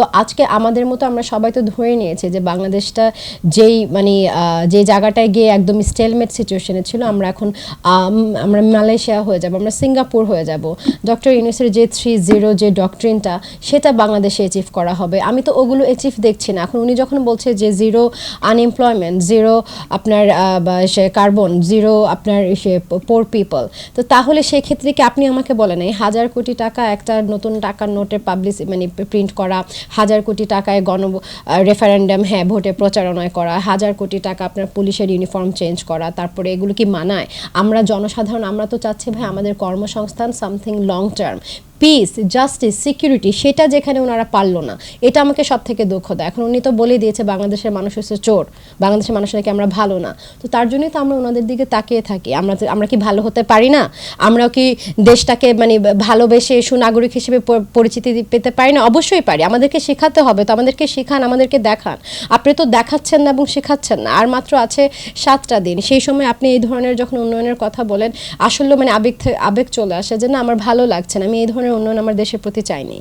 তো আজকে আমাদের মতো আমরা সবাই তো ধরে নিয়েছি যে বাংলাদেশটা যেই মানে যে জায়গাটায় গিয়ে একদম স্টেলমেট সিচুয়েশনে ছিল, আমরা এখন আমরা মালয়েশিয়া হয়ে যাব, আমরা সিঙ্গাপুর হয়ে যাব। ডক্টর ইউনূসের যে 3-0 যে ডক্ট্রিনটা, সেটা বাংলাদেশে অ্যাচিভ করা হবে। আমি তো ওগুলো অ্যাচিভ দেখছি না। এখন উনি যখন বলছে যে 0 আনএমপ্লয়মেন্ট, 0 আপনার সে কার্বন, 0 আপনার সে পোর পিপল, তো তাহলে সেই ক্ষেত্রে কি আপনি আমাকে বলেন এই 1000 কোটি টাকা একটা নতুন টাকার নোটের মানে প্রিন্ট করা, 1000 কোটি টাকায় রেফারেন্ডাম, হ্যাঁ, ভোটে প্রচারণায় করা, 1000 কোটি টাকা আপনার পুলিশের ইউনিফর্ম চেঞ্জ করা, তারপরে এগুলো কি মানায়? আমরা জনসাধারণ আমরা তো চাচ্ছি ভাই আমাদের কর্মসংস্থান, something long term, piece, justice, security, সেটা যেখানে ওনারা পারলো না। এটা আমাকে সব থেকে দুঃখ দেয়। এখন উনি তো বলে দিয়েছে বাংলাদেশের মানুষ হচ্ছে চোর, বাংলাদেশের মানুষ নাকি আমরা ভালো না। তো তার জন্যই তো আমরা ওনাদের দিকে তাকিয়ে থাকি। আমরা কি ভালো হতে পারি না? আমরাও কি দেশটাকে মানে ভালোবেসে সুনাগরিক হিসেবে পরিচিতি পেতে পারি না? অবশ্যই পারি। আমাদেরকে শেখাতে হবে, তো আমাদেরকে শেখান, আমাদেরকে দেখান। আপনি তো দেখাচ্ছেন না এবং শেখাচ্ছেন না। আর মাত্র আছে 7টা দিন, সেই সময় আপনি এই ধরনের যখন উন্নয়নের কথা বলেন, আসলে মানে আবেগ চলে আসে যে না, আমার ভালো লাগছে না, আমি এই ধরনের উন্নয়ন আমার দেশের প্রতি চাইনি।